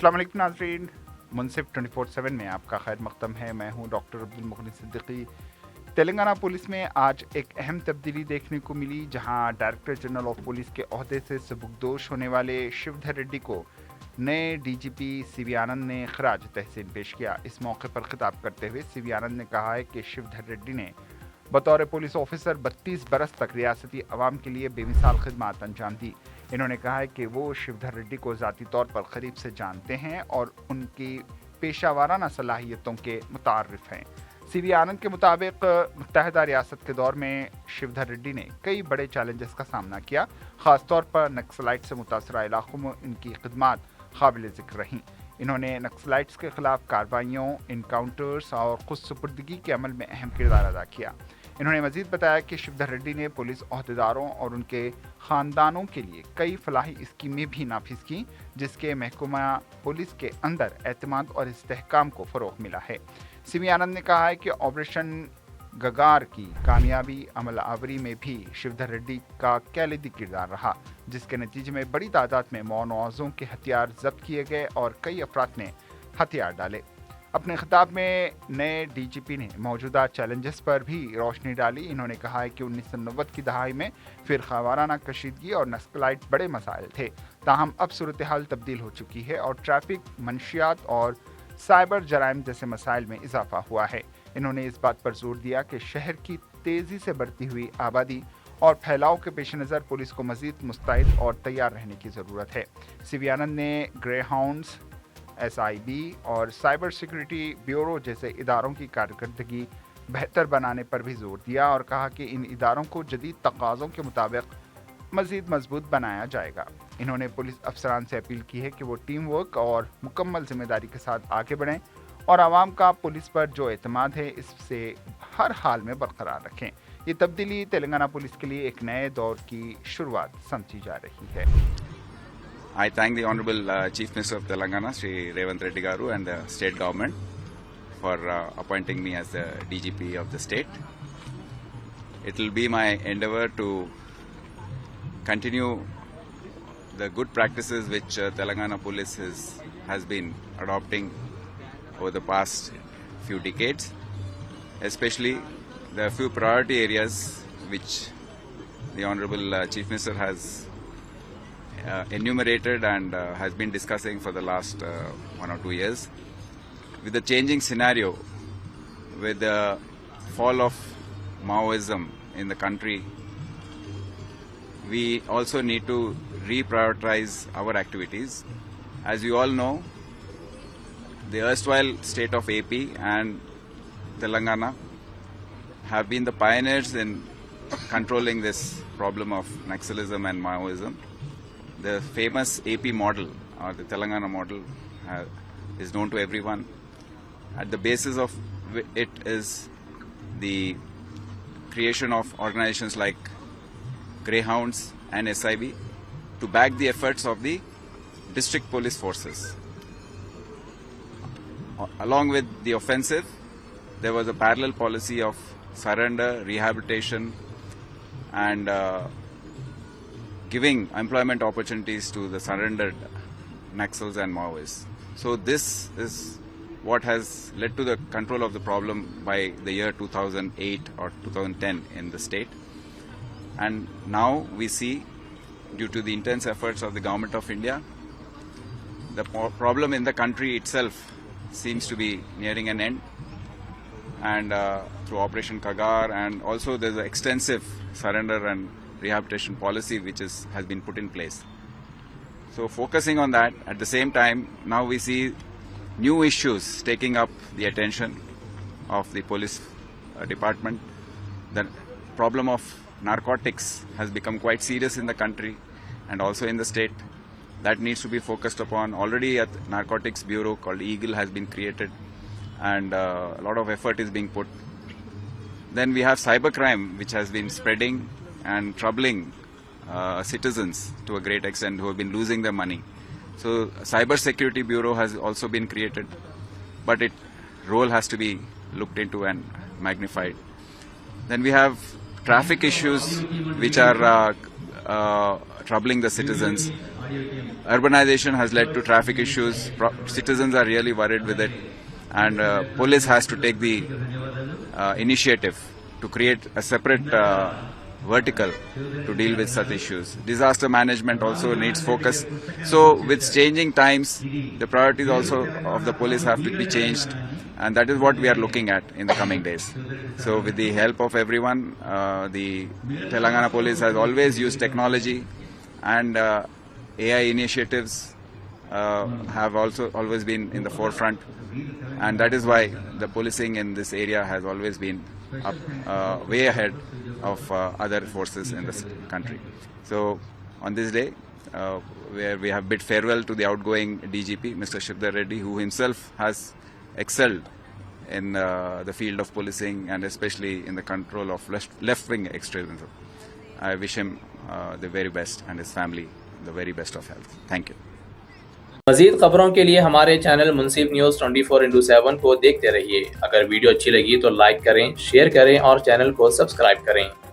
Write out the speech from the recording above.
अस्सलाम वालेकुम नाज़रीन, मुनसिफ 24/7 में आपका खैर मक़दम है। मैं हूं डॉक्टर अब्दुल मुग़नी सिद्दीकी। तेलंगाना पुलिस में आज एक अहम तब्दीली देखने को मिली, जहां डायरेक्टर जनरल ऑफ पुलिस के ओहदे से सबकदोश होने वाले शिवधर रेड्डी को नए डीजीपी सीवी आनंद ने खराज तहसीन पेश किया। इस मौके पर खिताब करते हुए सीवी आनंद ने कहा है कि शिवधर रेड्डी ने बतौर पुलिस ऑफिसर 32 बरस तक रियासती अवाम के लिए बेमिसाल खिदमात अंजाम दी। इन्होंने कहा है कि वो शिवधर रेड्डी को ज़ाती तौर पर करीब से जानते हैं और उनकी पेशा वाराना सलाहियतों के मुतारिफ हैं। सीवी आनंद के मुताबिक मुत्तहदा रियासत के दौर में शिवधर रेड्डी ने कई बड़े चैलेंजेस का सामना किया। ख़ासतौर पर नक्सलाइट से मुतासरा इलाकों में इनकी खिदमात काबिल ज़िक्र रहीं। इन्होंने नक्सलाइट्स के खिलाफ कार्रवाइयों, इनकाउंटर्स और खुद सुपुर्दगी के अमल में अहम किरदार अदा किया। इन्होंने मजीद बताया कि शिवधर रेड्डी ने पुलिस ओहदेदारों और उनके ख़ानदानों के लिए कई फलाही स्कीमें भी नाफिज की, जिसके महकमा पुलिस के अंदर एतमाद और इस्तेहकाम को फ़रोग़ मिला है। सीवी आनंद ने कहा है कि ऑपरेशन गगार की कामयाबी अमल आवरी में भी शिवधर रेड्डी का कलीदी किरदार रहा, जिसके नतीजे में बड़ी तादाद में मौनौज़ों के हथियार जब्त किए गए और कई अफराद ने हथियार डाले। अपने खिताब में नए डीजीपी ने मौजूदा चैलेंजेस पर भी रोशनी डाली। इन्होंने कहा है कि 1990 की दहाई में फ़िरक़ा वाराना कशीदगी और नस्लाइट बड़े मसाइल थे, ताहम अब सूरत हाल तब्दील हो चुकी है और ट्रैफिक, मनशियात और साइबर जराइम जैसे मसाइल में इजाफा हुआ है। इन्होंने इस बात पर जोर दिया कि शहर की तेज़ी से बढ़ती हुई आबादी और फैलाव के पेश नज़र पुलिस को मज़ीद मुस्तैद और तैयार रहने की ज़रूरत है। सीवी आनंद ने ग्रे हाउंड्स, SIB और साइबर सिक्योरिटी ब्यूरो जैसे इदारों की कारकर्दगी बेहतर बनाने पर भी जोर दिया और कहा कि इन इदारों को जदीद तकाज़ों के मुताबिक मज़ीद मजबूत बनाया जाएगा। इन्होंने पुलिस अफसरान से अपील की है कि वो टीम वर्क और मुकम्मल जिम्मेदारी के साथ आगे बढ़ें और आवाम का पुलिस पर जो एतमाद है इससे हर हाल में बरकरार रखें। ये तब्दीली तेलंगाना पुलिस के लिए एक नए दौर की शुरुआत समझी जा रही है। I thank the Honorable Chief Minister of Telangana, Sri Revanth Reddy Garu, and the state government for appointing me as the DGP of the state. It will be my endeavor to continue the good practices which Telangana Police has been adopting over the past few decades, especially the few priority areas which the Honorable Chief Minister has enumerated and has been discussing for the last 1 or 2 years. With the changing scenario, with the fall of Maoism in the country, we also need to reprioritize our activities. As you all know, the erstwhile state of AP and Telangana have been the pioneers in controlling this problem of Naxalism and Maoism. The famous AP model, or the Telangana model, is known to everyone. At the basis of it is the creation of organizations like Greyhounds and SIB to back the efforts of the district police forces. Along with the offensive, there was a parallel policy of surrender, rehabilitation, and giving employment opportunities to the surrendered Naxals and Maoists. So this is what has led to the control of the problem by the year 2008 or 2010 in the state. And now we see, due to the intense efforts of the Government of India, the problem in the country itself seems to be nearing an end. And through Operation Kagar, and also there's an extensive surrender and rehabilitation policy which has been put in place. So focusing on that, at the same time, now we see new issues taking up the attention of the police department. The problem of narcotics has become quite serious in the country and also in the state. That needs to be focused upon. Already a narcotics bureau called Eagle has been created, and a lot of effort is being put. Then we have cybercrime, which has been spreading and troubling citizens to a great extent who have been losing their money. So Cyber Security Bureau has also been created, but its role has to be looked into and magnified. Then we have traffic issues which are troubling the citizens. Urbanization has led to traffic issues. Citizens are really worried with it, and police has to take the initiative to create a separate vertical to deal with such issues. Disaster management also needs focus. So with changing times, the priorities also of the police have to be changed, and that is what we are looking at in the coming days. So with the help of everyone, the Telangana police has always used technology, and AI initiatives have also always been in the forefront, and that is why the policing in this area has always been up, way ahead of other forces in this country. So on this day, where we have bid farewell to the outgoing DGP, Mr. Shridhar Reddy, who himself has excelled in the field of policing and especially in the control of left-wing extremism. I wish him the very best and his family the very best of health. Thank you. मज़ीद खबरों के लिए हमारे channel मुंसिफ news 24/7 को देखते रहिए। अगर video अच्छी लगी तो लाइक करें, शेयर करें और चैनल को सब्सक्राइब करें।